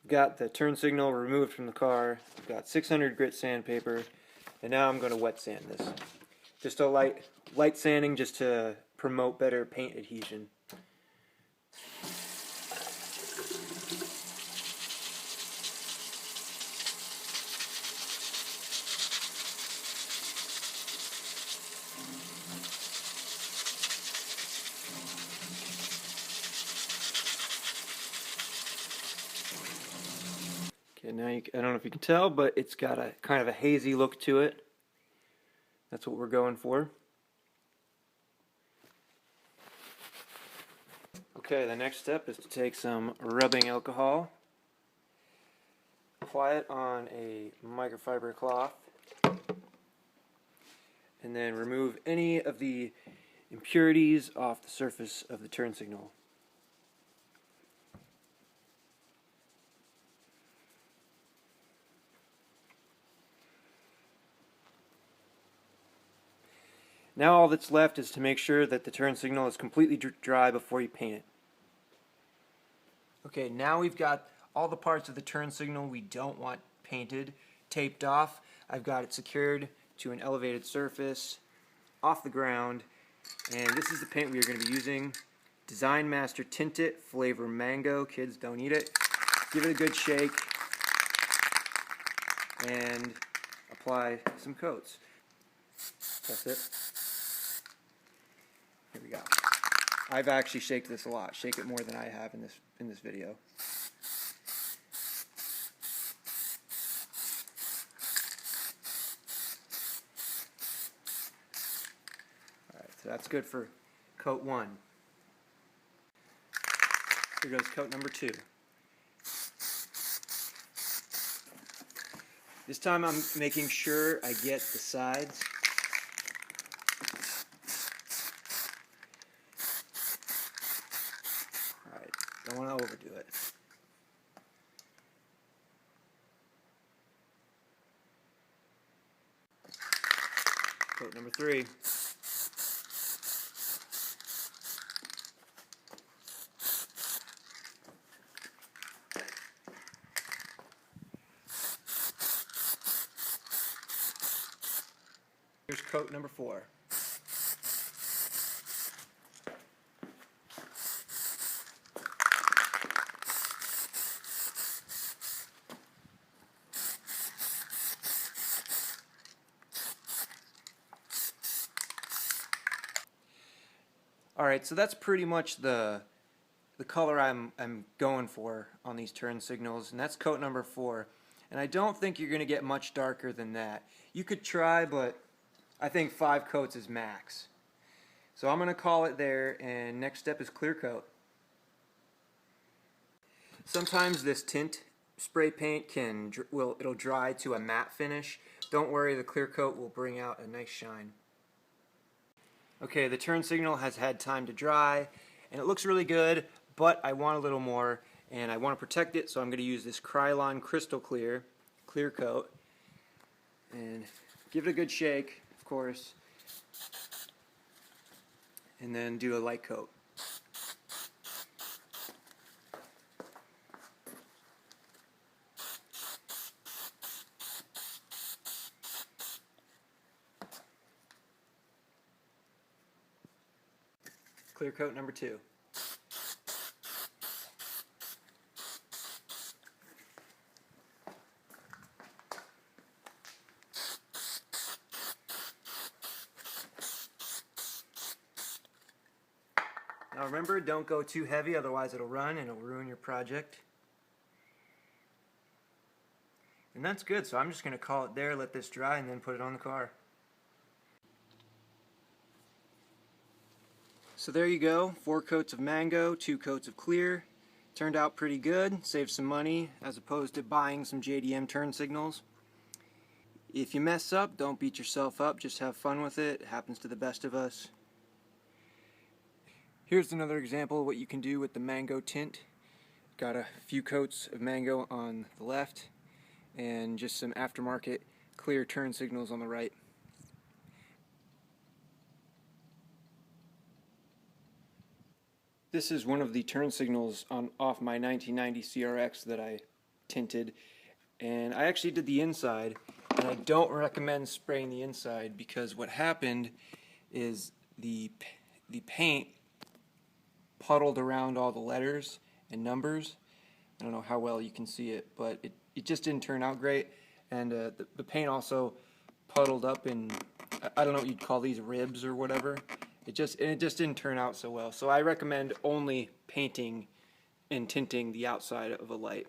Got the turn signal removed from the car. Got 600 grit sandpaper, and now I'm going to wet sand this. Just a light sanding just to promote better paint adhesion. Okay, now I don't know if you can tell, but it's got a kind of a hazy look to it. That's what we're going for. Okay, the next step is to take some rubbing alcohol, apply it on a microfiber cloth, and then remove any of the impurities off the surface of the turn signal. Now all that's left is to make sure that the turn signal is completely dry before you paint it. Okay, now we've got all the parts of the turn signal we don't want painted taped off. I've got it secured to an elevated surface off the ground, and this is the paint we are going to be using. Design Master Tint It, flavor mango. Kids, don't eat it. Give it a good shake and apply some coats. That's it. Here we go. I've actually shaked this a lot. Shake it more than I have in this video. Alright, so that's good for coat 1. Here goes coat number 2. This time I'm making sure I get the sides. Alright, don't want to overdo it. Coat number 3. Here's coat number 4. Alright, so that's pretty much the color I'm going for on these turn signals, and that's coat number 4. And I don't think you're going to get much darker than that. You could try, but I think 5 coats is max. So I'm going to call it there, and next step is clear coat. Sometimes this tint spray paint it'll dry to a matte finish. Don't worry, the clear coat will bring out a nice shine. Okay, the turn signal has had time to dry, and it looks really good, but I want a little more, and I want to protect it, so I'm going to use this Krylon Crystal Clear coat, and give it a good shake, of course, and then do a light coat. Clear coat number 2. Now remember, don't go too heavy, otherwise it'll run and it'll ruin your project. And that's good, so I'm just going to call it there, let this dry, and then put it on the car. So there you go, 4 coats of mango, 2 coats of clear. Turned out pretty good, saved some money as opposed to buying some JDM turn signals. If you mess up, don't beat yourself up, just have fun with it. It happens to the best of us. Here's another example of what you can do with the mango tint. Got a few coats of mango on the left and just some aftermarket clear turn signals on the right. This is one of the turn signals off my 1990 CRX that I tinted. And I actually did the inside, and I don't recommend spraying the inside because what happened is the paint puddled around all the letters and numbers. I don't know how well you can see it, but it just didn't turn out great. And the paint also puddled up in, I don't know what you'd call these, ribs or whatever. It just didn't turn out so well. So I recommend only painting and tinting the outside of a light.